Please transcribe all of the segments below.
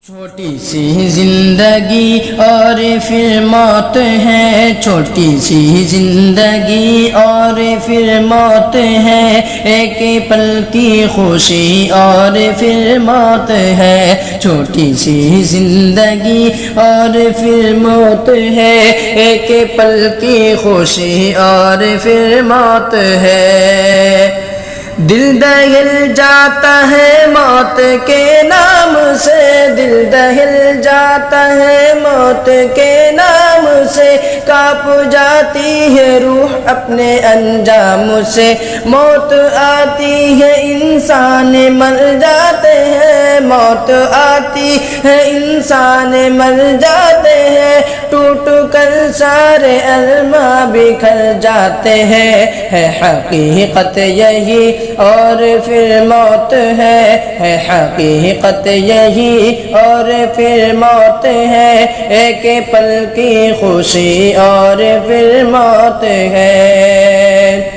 چھوٹی سی زندگی اور پھر موت ہے، چھوٹی سی زندگی اور پھر موت ہے، ایک پل کی خوشی اور پھر موت ہے، چھوٹی سی زندگی اور پھر موت ہے، ایک پل کی خوشی اور پھر موت ہے۔ دل دہل جاتا ہے موت کے نام سے، دل دہل جاتا ہے موت کے نام سے، کانپ جاتی ہے روح اپنے انجام سے، موت آتی ہے انسان مر جاتے ہیں، موت آتی ہے انسان مر جاتے ہیں، ٹوٹ کر سارے ارماں بکھر جاتے ہیں، ہے حقیقت یہی اور پھر موت ہے حقیقت یہی اور پھر موت ہے، ایک پل کی خوشی اور پھر موت ہے۔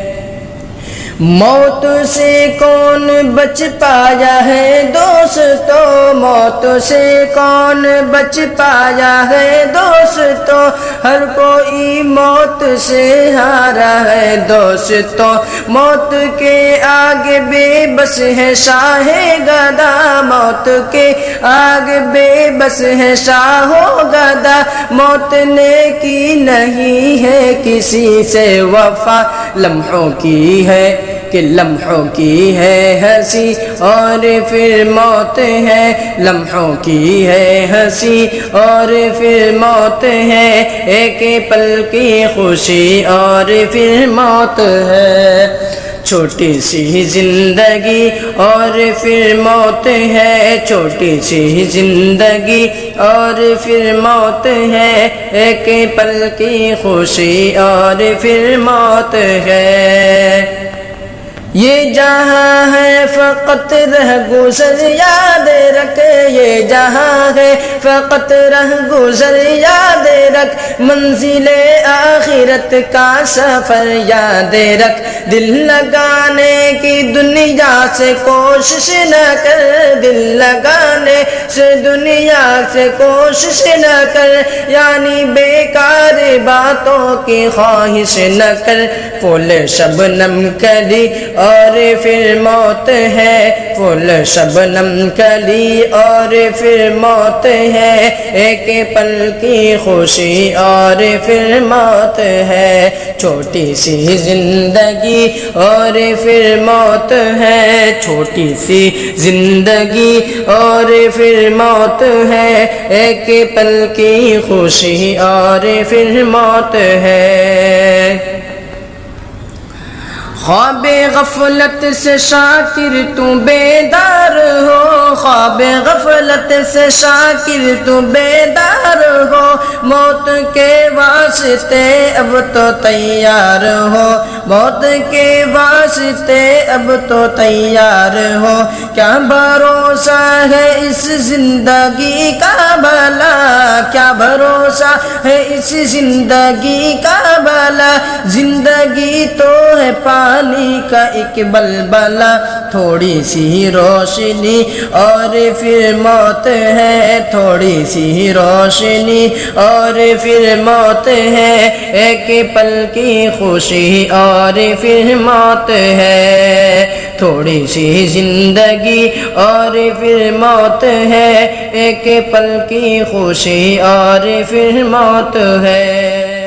موت سے کون بچ پایا ہے دوستو، موت سے کون بچ پایا ہے دوستو، ہر کوئی موت سے ہارا ہے دوستو، موت کے آگے بے بس ہے شاہ گدا، موت کے آگے بے بس ہے شاہ گدا، موت نے کی نہیں ہے کسی سے وفا، لمحوں کی ہے کہ لمحوں کی ہے ہنسی اور پھر موت ہے، لمحوں کی ہے ہنسی اور پھر موت ہے، ایک پل کی خوشی اور پھر موت ہے۔ چھوٹی سی زندگی اور پھر موت ہے، چھوٹی سی زندگی اور پھر موت ہے، ایک پل کی خوشی اور پھر موت ہے۔ یہ جہاں ہے فقط رہ گزر یاد رکھ، یہ جہاں ہے فقط رہ گزر یاد رکھ، منزل آخرت کا سفر یاد رکھ، دل لگانے کی دنیا سے کوشش نہ کر، دل لگانے سے دنیا سے کوشش نہ کر، یعنی بیکار باتوں کی خواہش نہ کر، پھول شبنم کلی اور پھر موت ہے، پھول شبنم کلی اور پھر موت ہے، ایک پل کی خوشی اور پھر موت ہے۔ چھوٹی سی زندگی اور پھر موت ہے، چھوٹی سی زندگی اور پھر موت ہے، ایک پل کی خوشی اور پھر موت ہے۔ خواب غفلت سے شاکر تو بیدار ہو، خواب غفلت سے شاکر تو بیدار ہو، موت کے واسطے اب تو تیار ہو، موت کے واسطے اب تو تیار ہو، کیا بھروسہ ہے اس زندگی کا بھلا، کیا بھروسہ ہے اس زندگی کا بھلا، زندگی تو ہے پانی کا ایک بلبلا، تھوڑی سی روشنی اور پھر موت ہے، تھوڑی سی روشنی اور پھر موت ہے، ایک پل کی خوشی اور پھر موت ہے۔ تھوڑی سی زندگی اور پھر موت ہے، ایک پل کی خوشی اور پھر موت ہے۔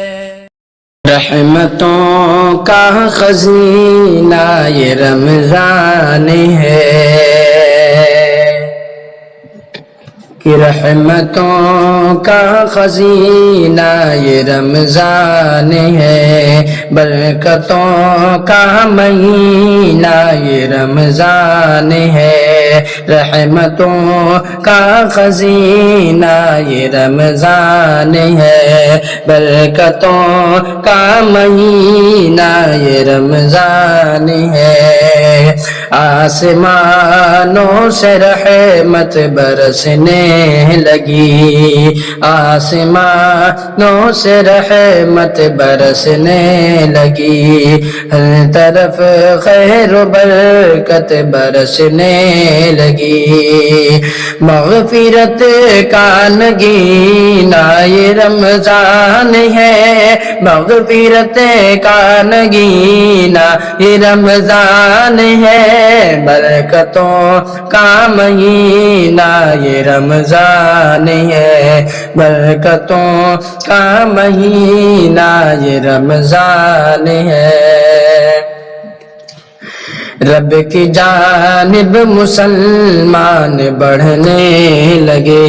رحمتوں کا خزینہ یہ رمضان ہے کہ رحمتوں کا خزینہ یہ رمضان ہے، برکتوں کا مہینہ یہ رمضان ہے، رحمتوں کا خزینہ یہ رمضان ہے، برکتوں کا مہینہ یہ رمضان ہے، آسمانوں سے رحمت برسنے لگی، آسمانوں سے رحمت برسنے لگی، ہر طرف خیر و برکت برسنے لگی، مغفرت کا نگینہ یہ رمضان ہے، مغفرت کا نگینہ یہ رمضان ہے، برکتوں کا مہینہ یہ رمضان ہے، برکتوں کا مہینہ یہ رمضان ہے۔ رب کی جانب مسلمان بڑھنے لگے،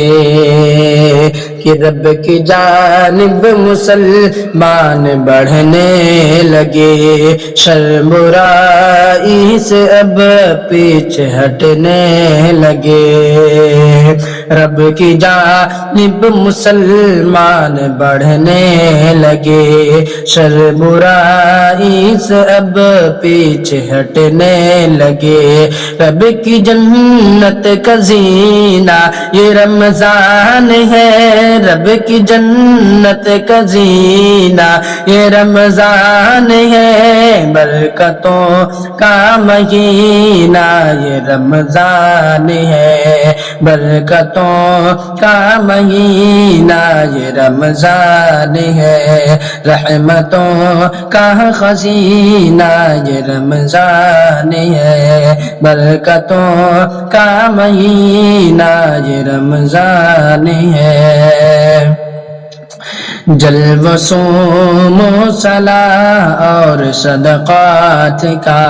کہ رب کی جانب مسلمان بڑھنے لگے، شر برائی سے اب پیچھے ہٹنے لگے، رب کی جانب مسلمان بڑھنے لگے، شر برائی سے اب پیچھے ہٹنے لگے، رب کی جنت کا زینہ یہ رمضان ہے، رب کی جنت کا زینہ یہ رمضان ہے، برکتوں کا مہینہ یہ رمضان ہے، برکتوں کا مہینہ یہ رمضان ہے، رحمتوں کا خزینہ یہ رمضان ہے، برکتوں کا مہینہ یہ رمضان ہے، جلوہ صوم و صلاۃ اور صدقات کا،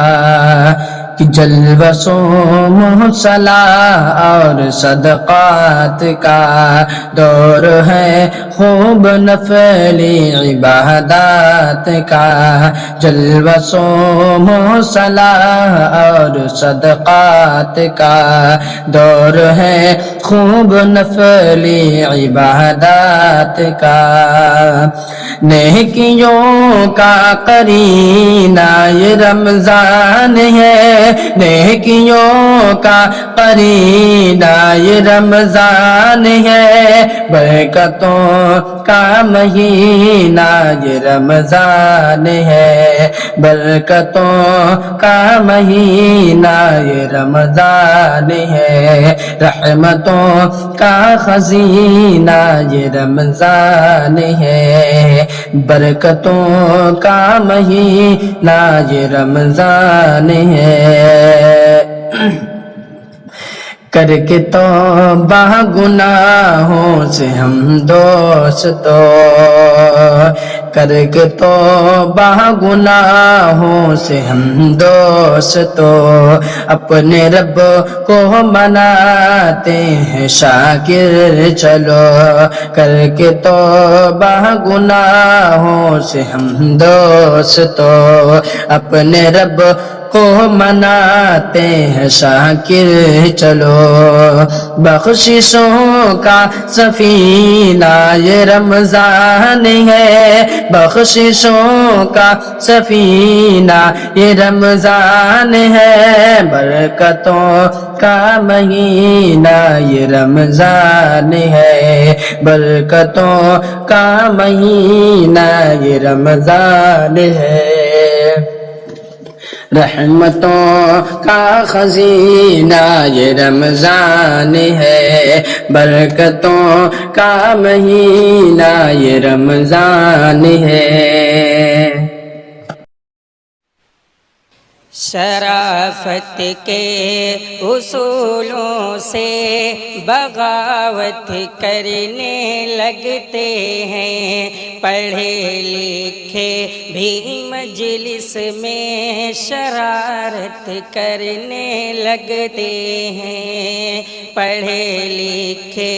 کہ جلوہ صوم و صلاۃ اور صدقات کا دور ہے، خوب نفلی عبادات کا، جلوہ صوم و صلاۃ اور صدقات کا دور ہے، خوب نفلی عبادات کا، نیکیوں کا قرینہ یہ رمضان ہے، نیکیوں کا قرینہ یہ رمضان ہے، برکتوں کا مہینہ یہ رمضان ہے، برکتوں کا مہینہ یہ رمضان ہے، رحمتوں کا خزینہ یہ رمضان ہے، برکتوں کا مہینہ یہ رمضان ہے، کر کے توبہ گناہوں سے ہم دوستو، کر کے توبہ گناہوں سے ہم دوستو، اپنے رب کو مناتے ہیں شاکر چلو، کر کے توبہ گناہوں سے ہم دوستو، اپنے رب کو مناتے ہیں شاکر چلو، بخششوں کا سفینہ یہ رمضان ہے، بخششوں کا سفینہ یہ رمضان ہے، برکتوں کا مہینہ یہ رمضان ہے، برکتوں کا مہینہ یہ رمضان ہے، رحمتوں کا خزینہ یہ رمضان ہے، برکتوں کا مہینہ یہ رمضان ہے، شرافت کے اصولوں سے بغاوت کرنے لگتے ہیں، پڑھے لکھے بھی مجلس میں شرارت کرنے لگتے ہیں، پڑھے لکھے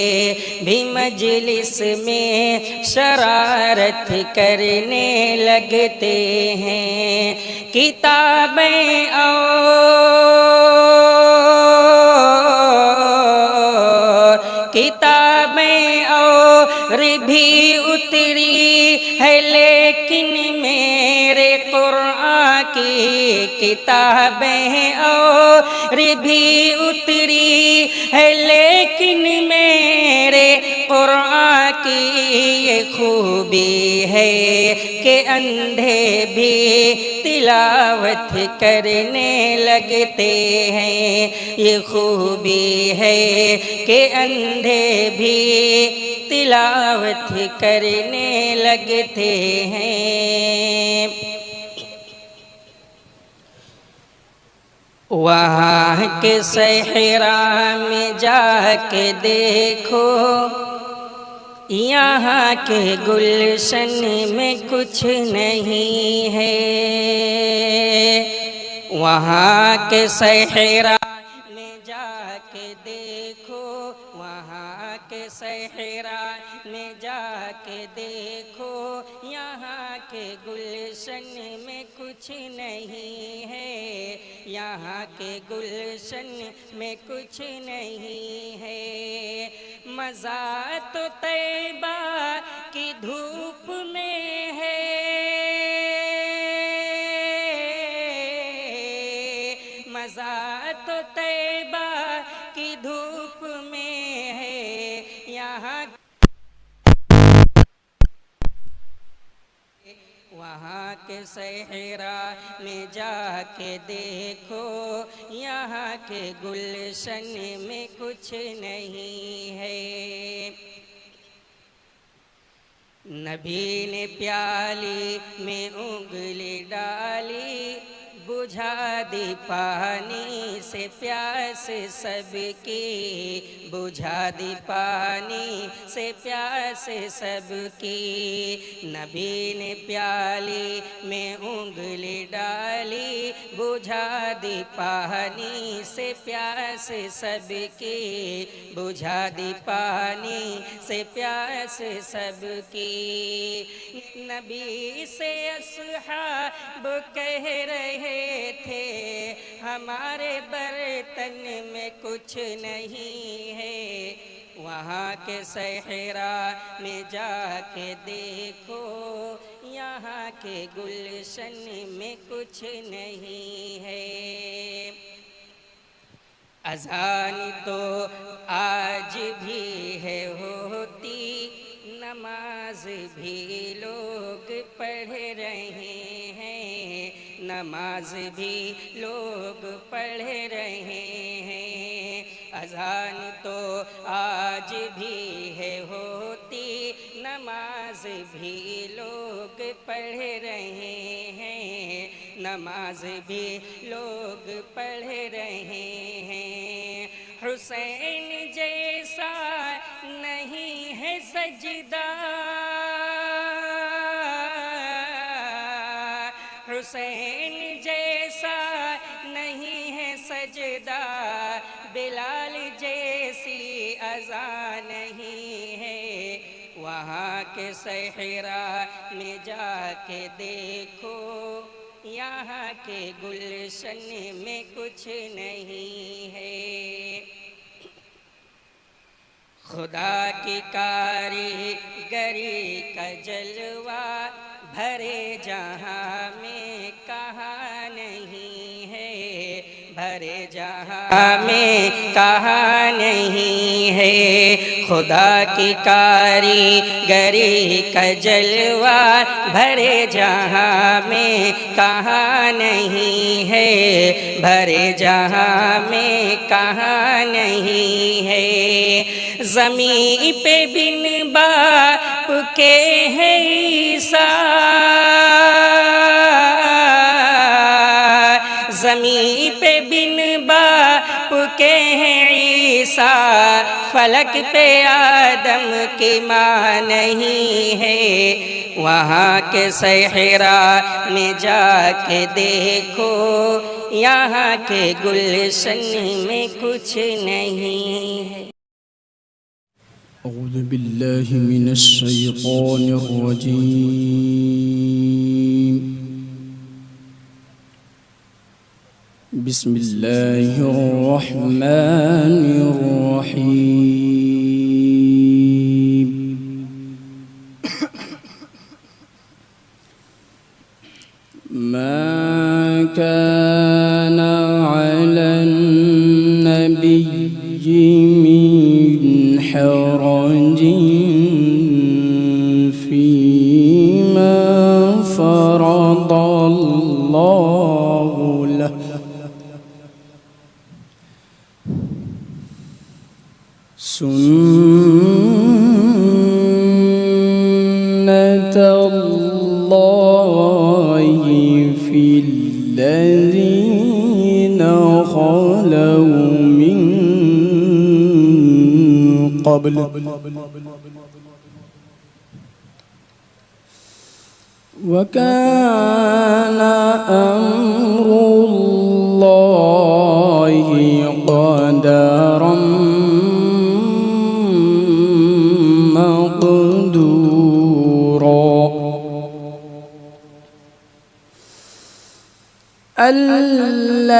بھی مجلس میں شرارت کرنے لگتے ہیں، کتابیں اور بھی اتری ہے، لیکن میرے قرآن کی کتابیں اور بھی اتری ہے، لیکن میرے قرآن کی یہ خوبی ہے کہ اندھے بھی تلاوت کرنے لگتے ہیں، یہ خوبی ہے کہ اندھے بھی تلاوت کرنے لگتے ہیں۔ وہاں کے صحرا میں جا کے دیکھو، یہاں کے گلشن میں کچھ نہیں ہے۔ وہاں کے صحرا میں جا کے دیکھو، وہاں کے صحرا میں جا کے دیکھو، یہاں کے گلشن میں کچھ نہیں ہے، یہاں کے گلشن میں کچھ نہیں ہے۔ مزہ تو طیبہ کی دھوپ میں ہے، مزہ تو طیبہ کی دھوپ میں ہے، یہاں وہاں کے صحرا میں جا کے دیکھو، یہاں کے گلشن میں کچھ نہیں ہے۔ نبی نے پیالی میں انگلی ڈالی، بجھا دی پانی سے پیاس سب کی، بجھا دی پانی سے پیاس سب کی۔ نبی نے پیالی میں انگلی ڈالی، بجھا دی پانی سے پیاس سب کی، بجھا دی پانی سے پیاس سب کی۔ نبی سے اصحاب کہہ رہے تھے، ہمارے برتن میں کچھ نہیں ہے، وہاں کے صحرا میں جا کے دیکھو، یہاں کے گلشن میں کچھ نہیں ہے۔ اذان تو آج بھی ہے ہوتی، نماز بھی لوگ پڑھ رہے ہیں، نماز بھی لوگ پڑھ رہے ہیں۔ اذان تو آج بھی ہے ہوتی، نماز بھی لوگ پڑھ رہے ہیں، نماز بھی لوگ پڑھ رہے ہیں۔ حسین جیسا نہیں ہے سجدہ، حسین جیسا نہیں ہے سجدہ، بلال جیسی اذان نہیں ہے، وہاں کے صحرا میں جا کے دیکھو، یہاں کے گلشن میں کچھ نہیں ہے۔ خدا کی کاریگری کا جلوہ بھرے جہاں میں کہاں نہیں ہے، بھرے جہاں میں کہاں نہیں ہے۔ خدا کی کاریگری کا جلوہ بھرے جہاں میں کہاں نہیں ہے، بھرے جہاں میں کہاں نہیں ہے۔ زمین پہ بن باپ کے ہے عیسیٰ، زمین پہ بن باپ کے ہیں عیسیٰ، فلک پہ آدم کی ماں نہیں ہے، وہاں کے صحرا میں جا کے دیکھو، یہاں کے گلشن میں کچھ نہیں ہے۔ أعوذ بالله من الشيطان الرجيم. بسم الله الرحمن الرحيم. ما كان على النبي من حرج الرجيم فيما فرض الله له سنة الله في الذين خلوا من قبل وكان أمر الله قدرا مقدورا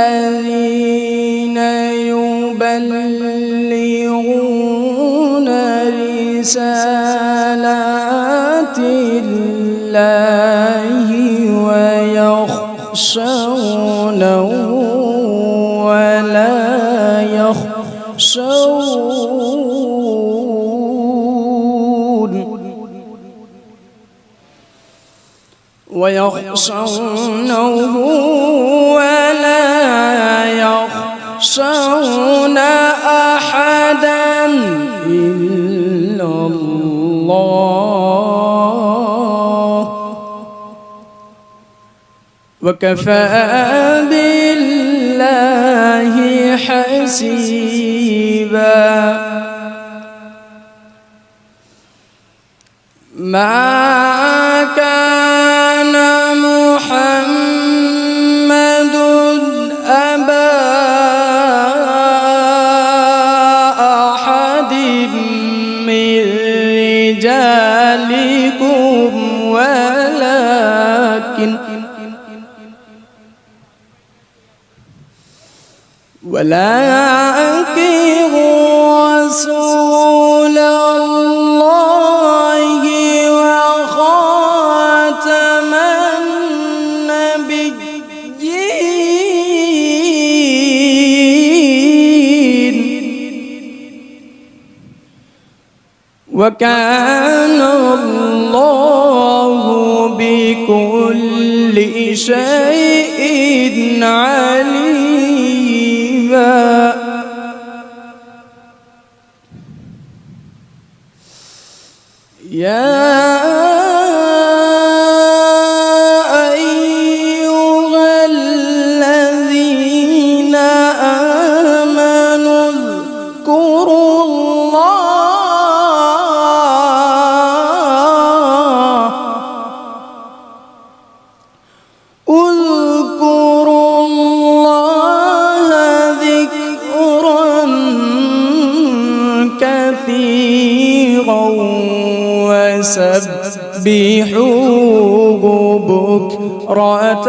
الذين يبلغون رسالات الله ويخشونه ولا يخشونه ولا يخشون أحدا إلا الله وكفى بالله حسيبا ما كان محمد أبا أحد من رجالكم ولكن رسول الله وخاتم النبيين وكان الله بكل شيء عليما يا أيها الذين آمنوا اذكروا الله ذكرا كثيرا وسبحوه بكرة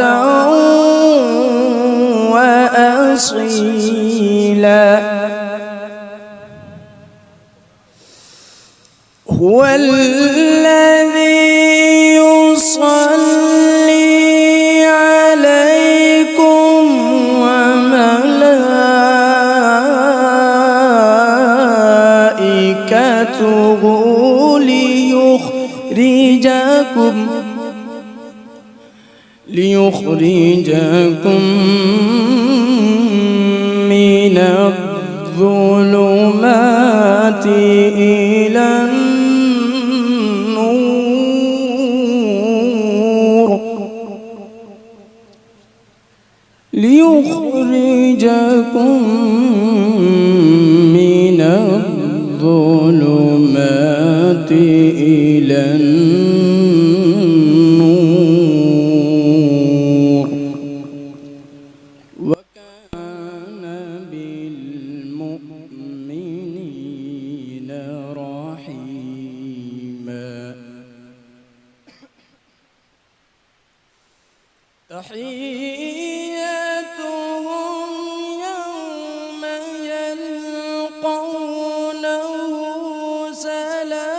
وأصيلا هو الذي يصلي عليكم وملائكته ليخرجكم من الظلمات إلى النور ليخرجكم من الظلمات إلى النور وكان بالمؤمنين رحيما تحيتهم يوم يلقونه سلام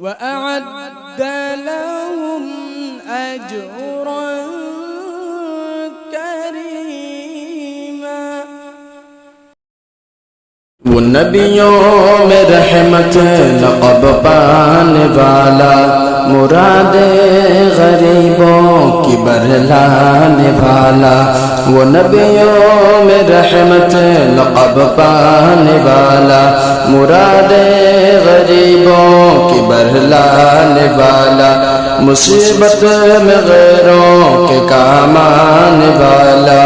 وأعد لهم أجرا كريما وہ نبیوں میں رحمت لقب پانے والا، مراد غریبوں کی برلانے والا، وہ نبیوں میں رحمت لقب پانے والا، مراد غریبوں کی برلانے والا، مصیبت میں غیروں کے کام آنے والا،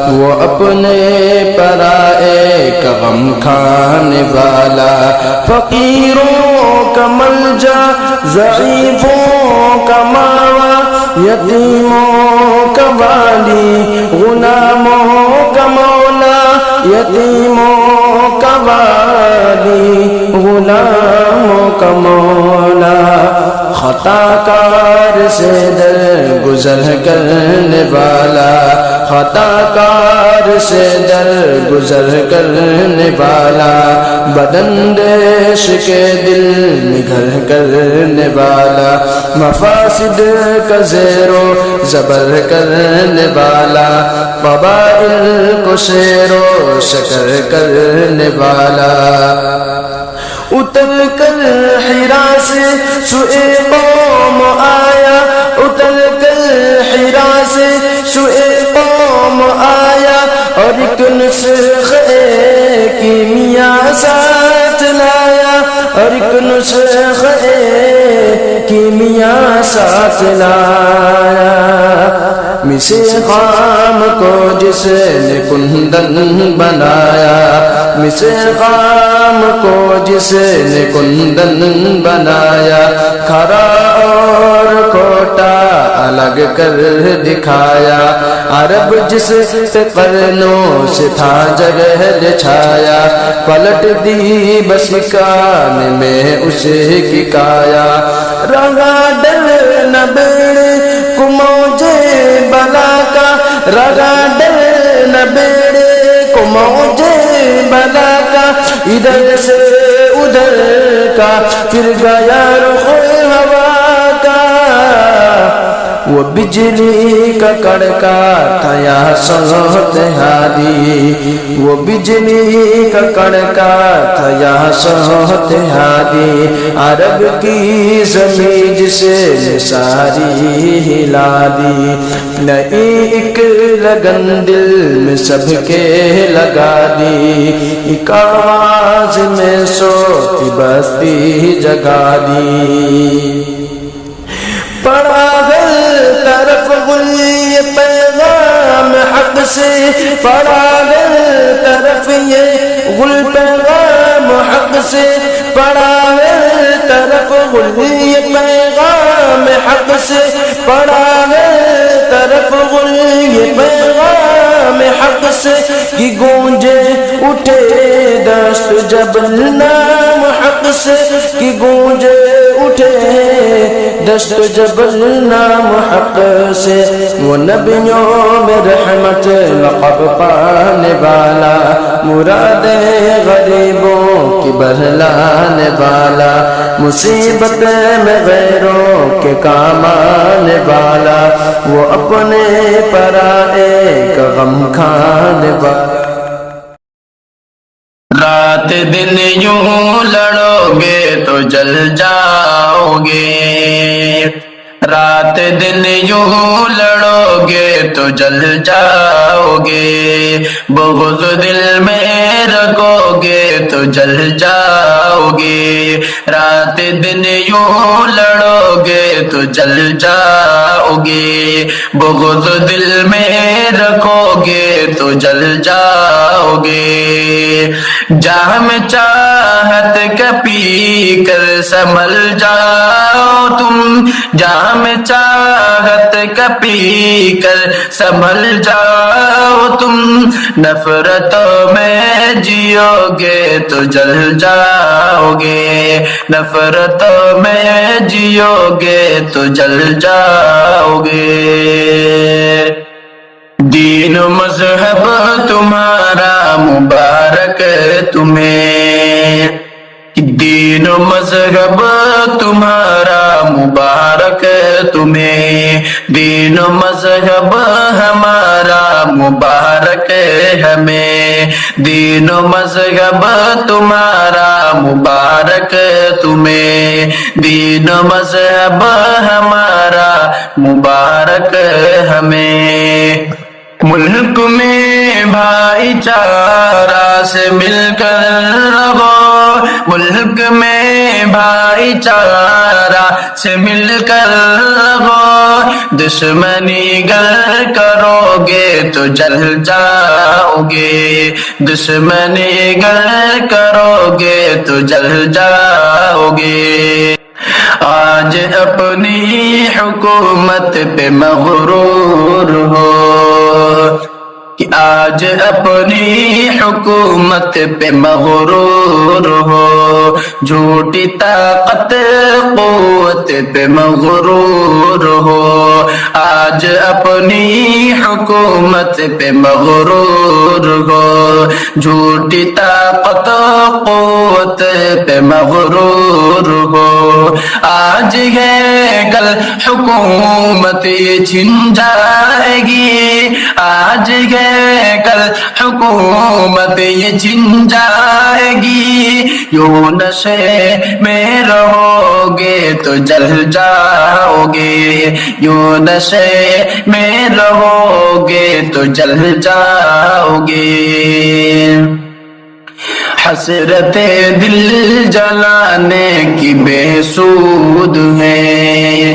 وہ اپنے پرائے کا غم کھانے والا، فقیروں کا ملجا، ضعیفوں کا ماوا، یتیموں کا والی، غلاموں کا مولا، یتیموں کا والی، غلاموں کا مولا، خطا کار سے در گزر کرنے والا، خطا کار سے در گزر کرنے والا، بداندیش کے دل میں گھر کرنے والا، مفاسد کا زیر و زبر کرنے والا، قبائل کو شیر و شکر کرنے والا، اتر کر حرا سے سوئے قوم آیا، اتر کر حرا سے سوئے قوم آیا، اور ایک نسخے کیمیا ساتھ لایا، اور ایک نسخے کیمیا ساتھ لایا، مسے خام کو جس نے کندن بنایا، مسے خام کو جس نے کندن بنایا، کھرا اور کوٹا الگ کر دکھایا، عرب جس پہ قرنوں سے تھا جگہ چھایا، پلٹ دی بس کان میں اسے کی کایا، رگا ڈر نہ بیڑے کو موجے بلا کا، رگا ڈر نہ بیڑے کو موجے بلا کا، ادھر سے ادھر کا پھر گیا رخ ہوا کا، وہ بجلی کا کڑکا تھا یا صوت ہادی، وہ بجلی کا کڑکا تھا یا صوت ہادی، عرب کی زمین جسے ساری ہلا دی، نئی ایک لگن دل میں سب کے لگا دی، ایک آواز میں سوتی بستی جگا دی، پڑا گل طرف گل یہ پیغام حق سے، پڑا گل طرف یہ گل پیغام حق سے، پڑا گل طرف گل یہ پیغام حق سے، پڑا گل طرف گل یہ پیغام حق سے، کی گونجے اٹھے دست جبل نام حق سے، کی گونجے اٹھے دست جبل نام حق سے، وہ نبیوں میں رحمت لقب پانے والا، مراد غریبوں کی بہلانے والا، مصیبت میں غیروں کے کام آنے والا، وہ اپنے پرائے کا غم کھانے والا، رات دن یوں لڑو گے تو جل جاؤ گے، رات دن یوں لڑو گے تو جل جاؤ گے، بغض دل میں رکھو گے تو جل جاؤ گے، رات دن یوں لڑو گے تو جل جاؤ گے، بغض دل میں رکھو گے تو جل جاؤ گے، جام چاہت کا پی کر سنبھل جاؤ تم، جام چاہت کا پی کر سنبھل جاؤ تم، نفرتوں میں جیو گے تو جل جاؤ گے، نفرتوں میں جیو گے تو جل جاؤ گے، دین و مذہب تمہارا مبارک تمہیں، دین و مذہب تمہارا مبارک تمہیں، دین و مذہب ہمارا مبارک ہمیں، دین و مذہب تمہارا مبارک تمہیں، دین و مذہب ہمارا مبارک ہمیں۔ ملک میں بھائی چارہ سے مل کر رہو، ملک میں بھائی چارہ سے مل کر رہو، دشمنی گر کرو گے تو جل جاؤ گے، دشمنی گر کرو گے تو جل جاؤ گے۔ آج اپنی حکومت پہ مغرور ہو، کہ آج اپنی حکومت پہ مغرور ہو، جھوٹی طاقت قوت پہ مغرور ہو، آج اپنی حکومت پہ مغرور ہو، جھوٹی طاقت قوت پہ مغرور ہو، آج ہے کل حکومت یہ چھن جائے گی، آج ہے کل حکومت یہ چھن جائے گی، یوں نشے میں رہو گے تو جل جاؤ گے، یوں نشے میں رہو گے تو جل جاؤ گے۔ حسرت دل جلانے کی بے سود ہے،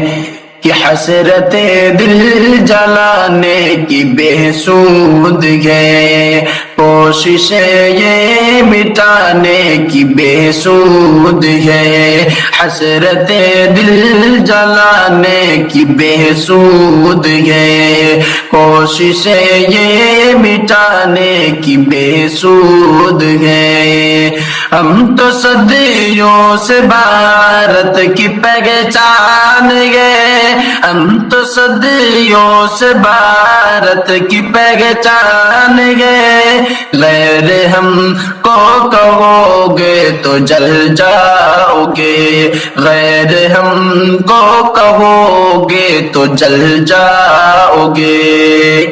کہ حسرت دل جلانے کی بے سود ہے، کوششیں یہ مٹانے کی بے سود ہے، حسرت دل جلانے کی بے سود ہے، کوششیں یہ مٹانے کی بے سود ہے۔ ہم تو صدیوں سے بھارت کی پہچان گئے، ہم تو صدیوں سے بھارت کی پہچان گئے، غیر ہم کو کہو گے تو جل جاؤ گے، غیر ہم کو کہو گے تو جل جاؤ گے۔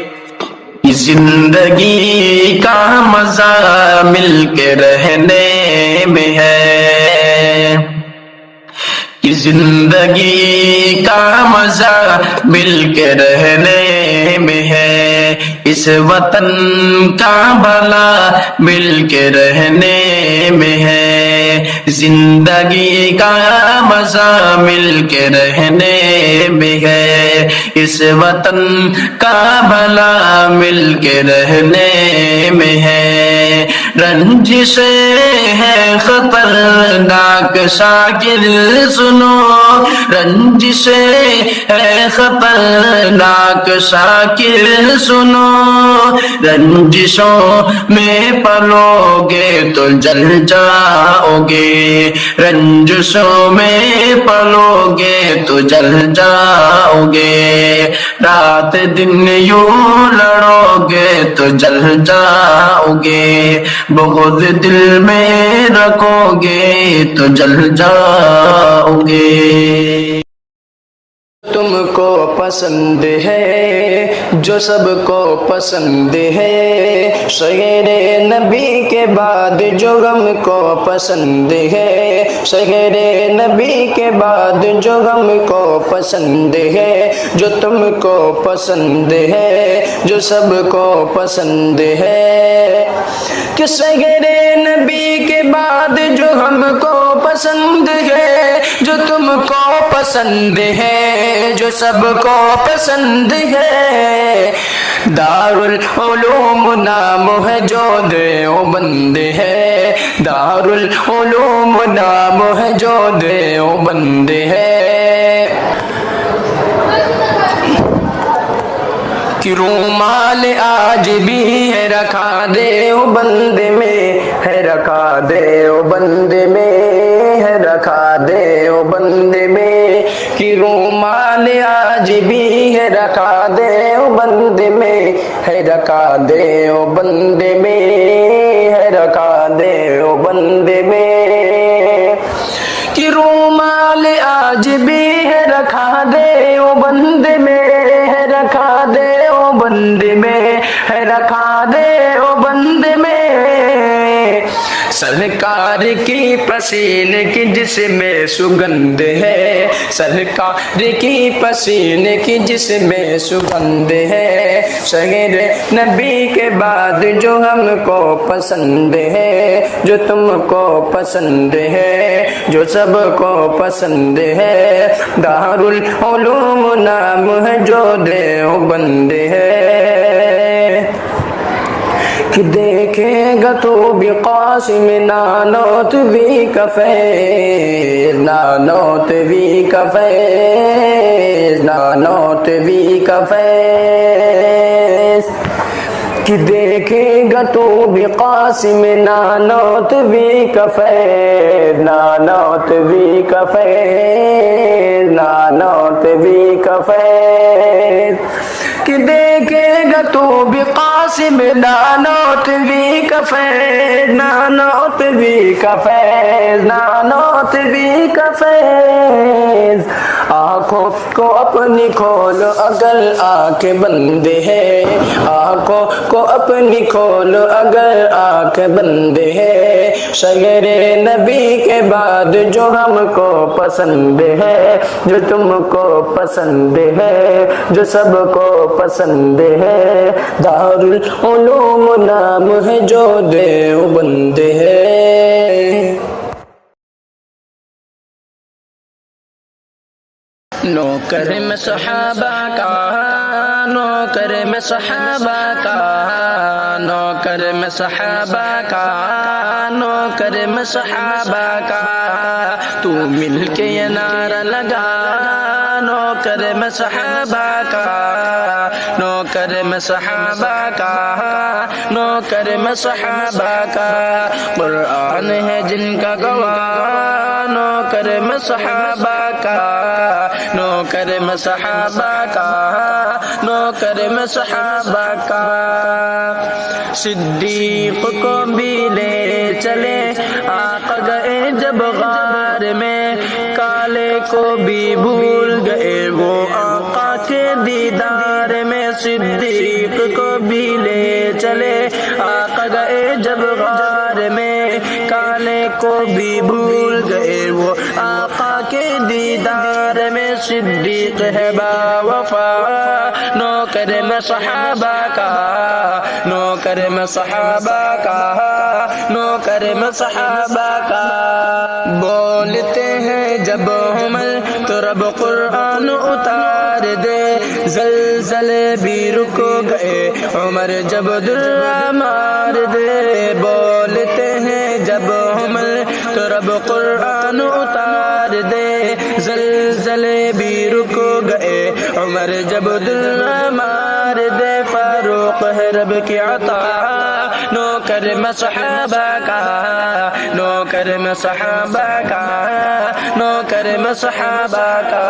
زندگی کا مزہ مل کے رہنے میں ہے، کہ زندگی کا مزہ مل کے رہنے میں ہے، اس وطن کا بھلا مل کے رہنے میں ہے، زندگی کا مزہ مل کے رہنے میں ہے، اس وطن کا بھلا مل کے رہنے میں ہے۔ رنجشیں ہے خطرناک شاکر سنو، رنجشیں ہے خطرناک شاکر سنو، رنجشوں میں پلو گے تو جل جاؤ گے، رنجشوں میں پلو گے تو جل جاؤ گے، رات دن یوں لڑو گے تو جل جاؤ گے، بغض دل میں رکھو گے تو جل جاؤ گے۔ تم کو پسند ہے جو سب کو پسند ہے، شہر نبی کے بعد جو غم کو پسند ہے، شہر نبی کے بعد جو غم کو پسند ہے، جو تم کو پسند ہے جو سب کو پسند ہے، کہ شہر نبی کے بعد جو ہم کو پسند ہے، جو تم کو پسند ہے جو سب کو پسند ہے، دارالعلوم نام ہے جو دیوبند ہے، دارالعلوم نام ہے جو دیوبند ہے، کہ رومال آج بھی ہے رکھا دیوبند میں، ہے رکھا دیوبند میں، ہے رکھا دیوبند میں، کہ رومال آج بھی ہے رکھا دیوبند میں، ہے رکھا دیوبند میں، ہے رکھا دیوبند میں۔ کہ رومال آج بھی ہے رکھا دے او بندے میں ہے رکھا دے او بندے میں ہے رکھا دے او بندے میں سرکار کی پسینے کی جس میں سگندھ ہے سرکار کی پسینے کی جس میں سگندھ ہے شہر نبی کے بعد جو ہم کو پسند ہے جو تم کو پسند ہے جو سب کو پسند ہے دارالعلوم نام ہے جو دیوبند ہے کہ دیکھے گا تو بھی قاسم نانوت بھی کا فیض نانوت بھی کا فیض نانوت بھی کا فیض کہ دیکھے گا تو بھی قاسم نانوت بھی کا فیض نانوت بھی کا فیض نانوت بھی کا فیض کہ دیکھے گا تو بھی قاسم نانوت بھی کا فیض نانوت بھی کا فیض نانوت بھی کا فیض آنکھوں کو اپنی کھولو اگر آنکھ بند ہے آنکھوں کو اپنی کھولو اگر آنکھ بند ہے شہر نبی کے بعد جو ہم کو پسند ہے جو تم کو پسند ہے جو سب کو پسند ہے دارالعلوم نام ہے جو دیوبند ہے نوکر میں صحابہ کا نوکر میں صحابہ کا نوکر میں صحابہ کا نوکر میں صحابہ کا تو مل کے یہ نعرہ لگا نوکر میں صحابہ کا نوکر میں صحابہ کا نوکر میں صحابہ کا قرآن ہے جن کا گواہ نوکر میں صحابہ کا نوکر میں صحابہ کا نوکر میں صحابہ کا صدیق کو بھی لے چلے آقا گئے جب غار میں کالے کو بھی بھول گئے وہ آقا کے دیدار میں صدیق کو بھی لے چلے آقا گئے جب غار میں کالے کو بھی بھول گئے وہ آقا کے دیدار میں صدیق ہے با وفا نوکر میں صحابہ کا نوکر میں صحابہ کا نوکر میں صحابہ کا بولتے ہیں جب عمر تو رب قرآن اتار دے زلزلے بھی رک گئے عمر جب درا مار دے بولتے ہیں جب عمر تو رب قرآن اتار دے زلزلے بھی رک گئے عمر جب درا مار دے فاروق ہے رب کی عطا نوکر میں صحابہ کا نوکر میں صحابہ کا نوکر میں صحابہ کا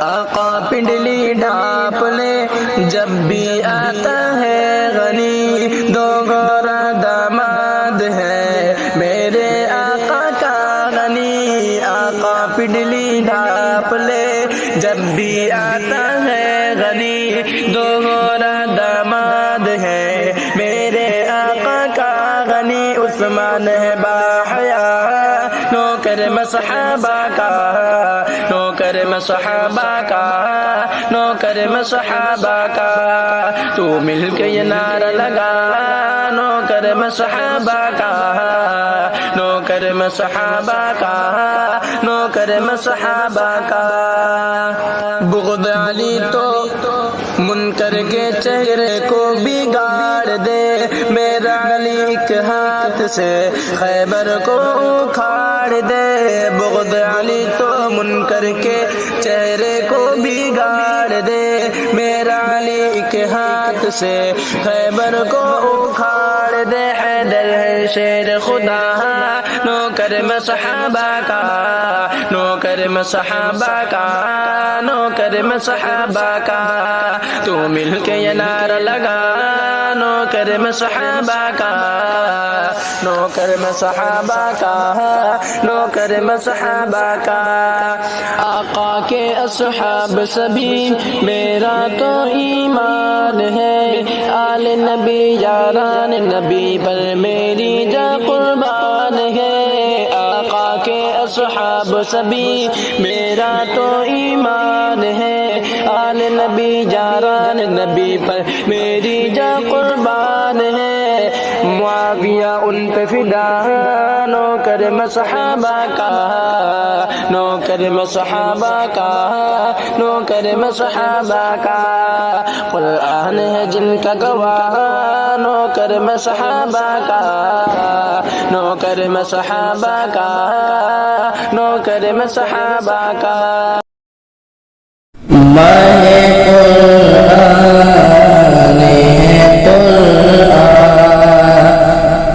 آقا پنڈلی ڈھانپ لے جب بھی آتا ہے غنی دو گورا داماد ہے میرے آقا کا غنی آقا پنڈلی ڈھانپ لے جب بھی آتا ہے غنی دو گورا داماد ہے میرے آقا کا غنی عثمان ہے باحیا نوکر میں صحابہ کا نوکر میں صحابہ کا نوکر میں صحابہ کا تو مل کے یہ نعرہ لگا نوکر میں صحابہ کا نوکر میں صحابہ کا نوکر میں صحابہ کا بغض علی تو منکر کے چہرے کو بگاڑ دے میرا علی ایک ہاتھ سے خیبر کو اکھاڑ دے بغض علی تو منکر کے چہرے کو بگاڑ دے میرا علی ایک ہاتھ سے خیبر کو اکھاڑ دے حیدر ہے شیر خدا نوکر میں صحابہ کا نوکر میں صحابہ کا نوکر میں صحابہ کا تو مل کے یہ نعرہ لگا نوکر میں صحابہ کا نوکر میں صحابہ کا، نوکر میں صحابہ کا، آقا کے اصحاب سبھی میرا تو ایمان ہے، آل نبی یاران نبی پر میری جا قربان ہے، آقا کے اصحاب سبھی میرا تو ایمان ہے، آل نبی یاران نبی پر میری جا قربان ہے، معاویہ ان پہ فدا، نوکر میں صحابہ کا، نوکر میں صحابہ کا، نوکر میں صحابہ کا، قرآن ہے جن کا گواہ، نوکر میں صحابہ کا، نوکر میں صحابہ کا، نوکر میں صحابہ کا۔ ماہ قرآن ہے قرآن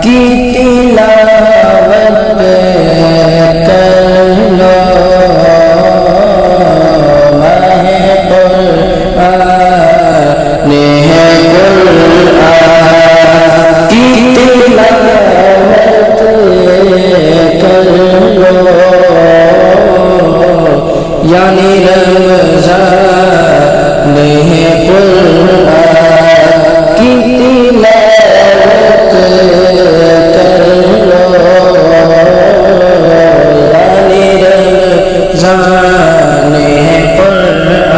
کی تلاوت کر لو، ماہ قرآن ہے قرآن کی تلاوت کر لو، یعنی رمضان ہے قرآن کی تلاوت کر لو، یعنی رمضان ہے قرآن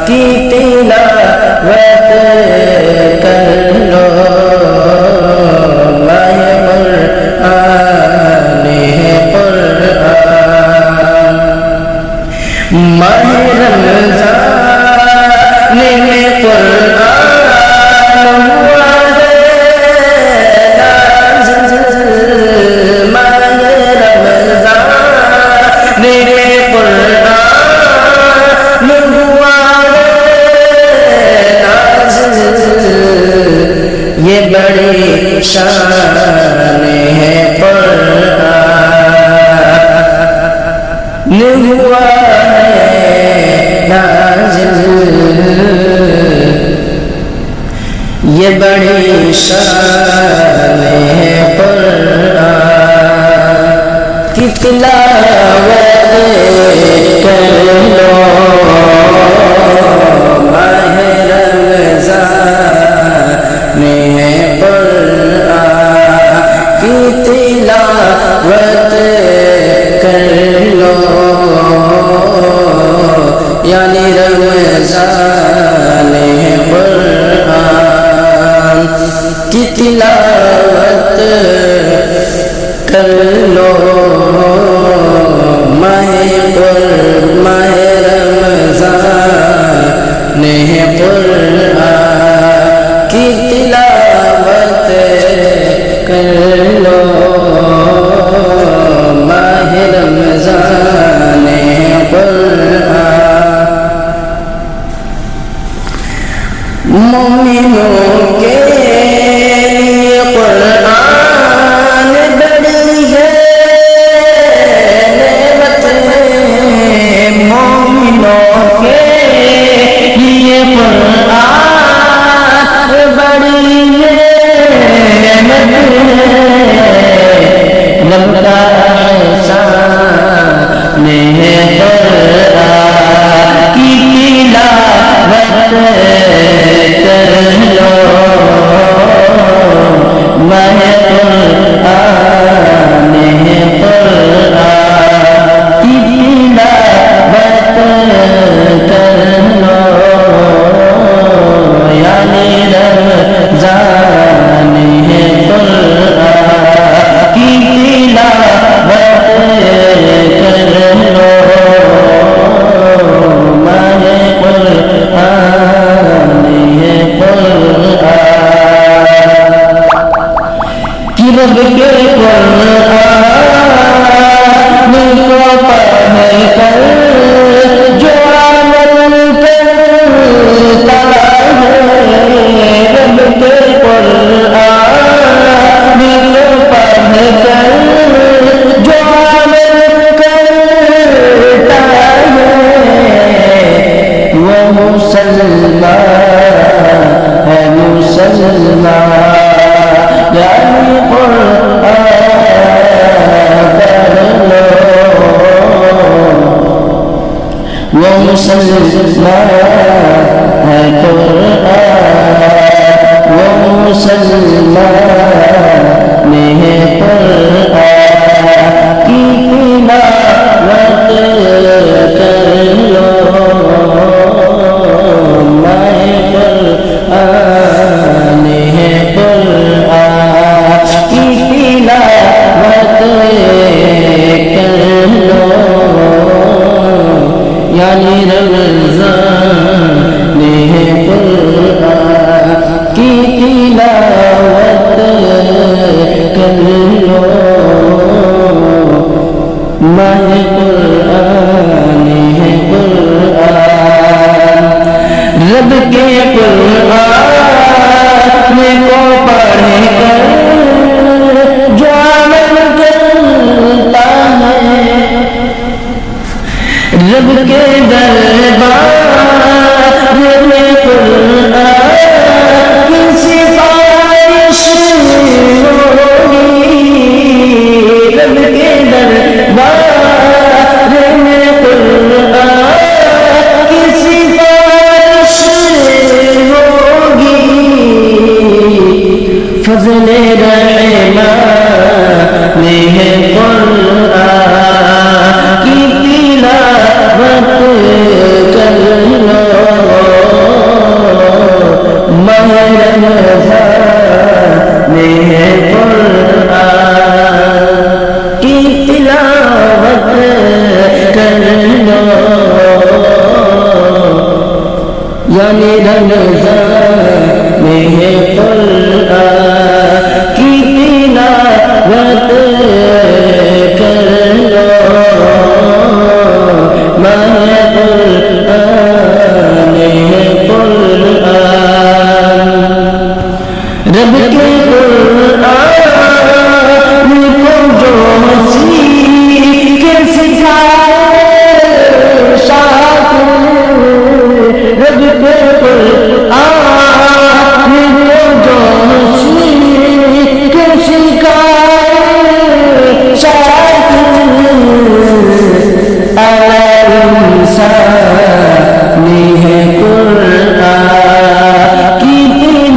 کی تلاوت کر لو، ماہ قرآن ہے قرآن، ماہ رمضان میں قرآن ہوا ہے نازل، ماہ رمضان میں قرآن ہوا ہے نازل، یہ بڑی شان ہے قرآن ہوا نازل، یہ بڑی شان ہے قرآن کی تلاوت کر لو، ماہ رمضان ہے قرآن کی تلاوت کر لو، یعنی رمضان ہے قرآن کی تلاوت کر لو، ماہ رمضان ہے قرآن کی تلاوت کر لو، ماہ رمضان ہے قرآن، مومنوں کے لیے قرآن بڑی ہے نعمت، مومنوں کے لیے قرآن بڑی ہے نعمت، رب کا احسان ہے قرآن کی تلاوت کر لو، ماہ قرآن ہے قرآن کی تلاوت کر لو، یعنی رمضان ہے قرآن کی تلاوت کر لو، ماہ قرآن ہے قرآن کی رب کے قرآن کو پڑھ کر جو عمل کرتا ہے، رب کے قرآن کو پڑھ کر جو عمل کرتا ہے، وہ مسلمان ہے مسلمان، یعنی قرآن مسلمان ہے قرآن، وہ مسلمان ہے قرآن کی تلاوت کر لو، ماہ قرآن ہے قرآن کی تلاوت کر لو، یعنی رمضان ہے قرآن کی تلاوت کر لو، ماہ قرآن ہے قرآن، رب کے قرآن کو پڑھ کر جو عمل کرتا ہے، رب کے دربار میں قرآن کی سفارش ہوگی، رب کے دربار میں قرآن کی سفارش ہوگی، فضل رحمان ہے قرآن کی تلاوت کر لو، ماہ رمضان ہے قرآن کی تلاوت کر لو، یعنی رمضان ہے قرآن کی تلاوت کر لو، ماہ قرآن ہے قرآن، رب کے قرآن کو جو سیکھ سکھائے شاکر، رب کے قرآن کو جو سیکھ سکھائے شاکر، اعلیٰ انسان ہے قرآن کی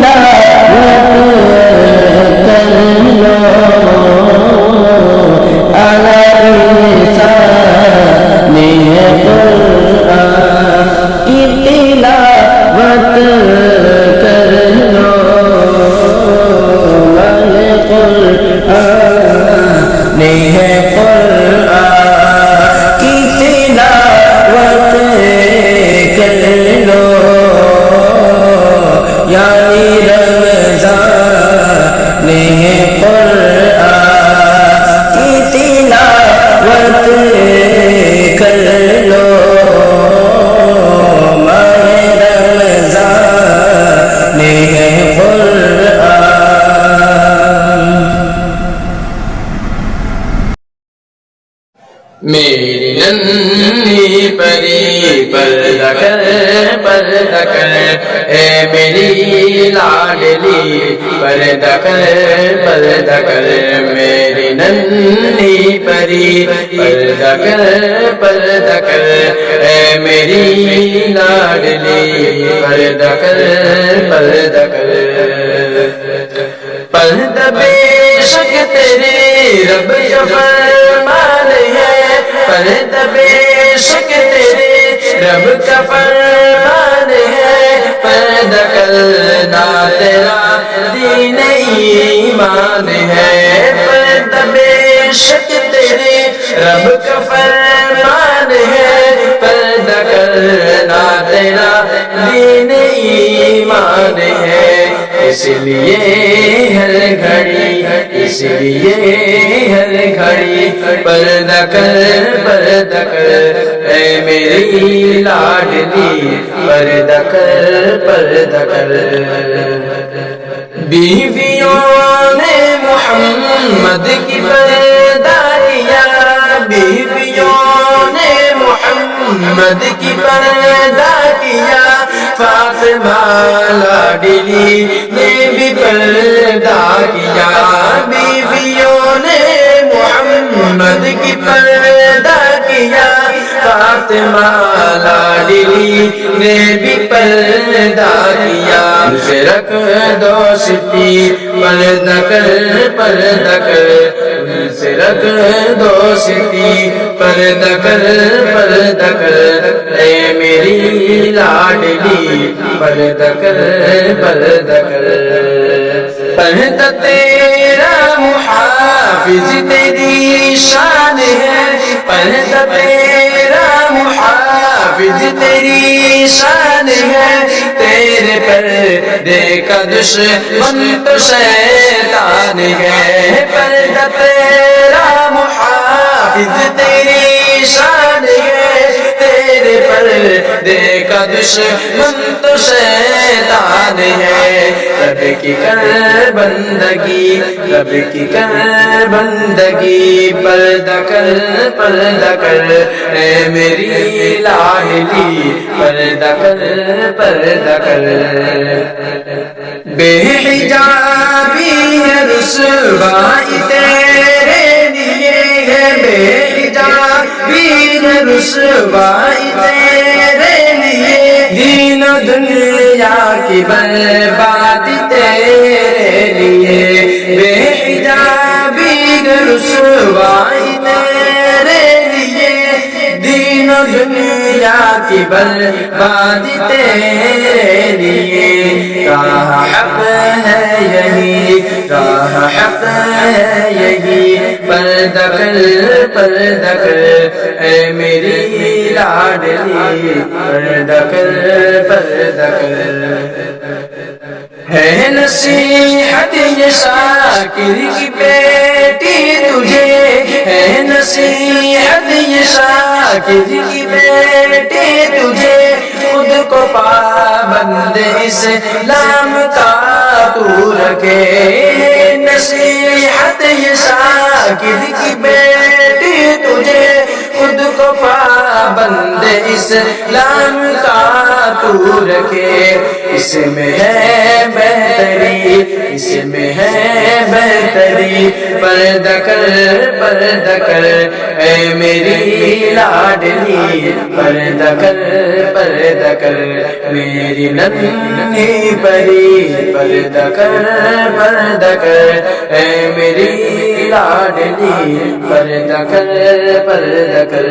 تلاوت کر لو، اعلیٰ انسان ہے قرآن کی تلاوت کر لو، ماہ قرآن ہے قرآن کی تلاوت کر لو، یعنی رمضان ہے قرآن کی تلاوت کر لو، ماہ رمضان ہے قرآن۔ میری ننھی پری پردہ کر اے میری لاڈلی پردہ کر میری ننھی پری پردہ کر اے میری لاڈلی پردہ کر پردہ بے شک تیرے رب کا فرمان ہے، پردہ بے شک تیرے رب کا فرمان ہے، پردہ کرنا تیرا دین ایمان ہے، پردہ بے شک تیرے رب کا فرمان ہے، پردہ کرنا تیرا دین ایمان ہے، اس لیے ہر گھڑی پردہ کر اے میری لاڈلی پردہ کر بیویوں نے محمد کی پردہ کیا، بیویوں نے محمد کی پردہ کیا، فاطمہ لاڈلی نے بھی پردہ کیا، بیویوں نے محمد کی پردہ کیا، فاطمہ لاڈلی نے بھی پردہ کیا ان سے رکھ دوستی پردہ کر ان سے رکھ دوستی پردہ کر اے میری لاڈلی پردہ کر پردہ تیرا محافظ تیری شان ہے پردہ تیرا محافظ تیری شان ہے تیرے پردے کا دشمن تو شیطان ہے پردہ تیرا محافظ تیری شان ہے تیرے پردے کا دشمن تو شیطان ہے رب کی کر بندگی رب کی کر بندگی پردہ کر اے میری لاڈلی پردہ کر بے حجابی ہے رسوائی تیرے لیے ہے بے حجابی ہے رسوائی تیرے لیے دین و دنیا کی بربادی تیرے لیے بے حجابی ہے رسوائی تیرے لیے دین و دنیا کی بربادی تیرے لیے راہ حق ہے یہی راہ حق ہے یہی پردہ کر اے میری لاڈلی پردہ کر ہے نصیحت یہ شاکر کی بیٹی تجھے ہے نصیحت یہ شاکر کی بیٹی تجھے خود کو پابند اسلام کا تو رکھے نصیحت یہ شاکر کی بیٹی تجھے خود کو پابند اسلام کا تو رکھے اس میں ہے بہتری اس میں ہے بہتری پردہ کر اے میری لاڈلی پردہ کر میری ننھی پری پردہ کر اے میری لاڈلی پردہ کر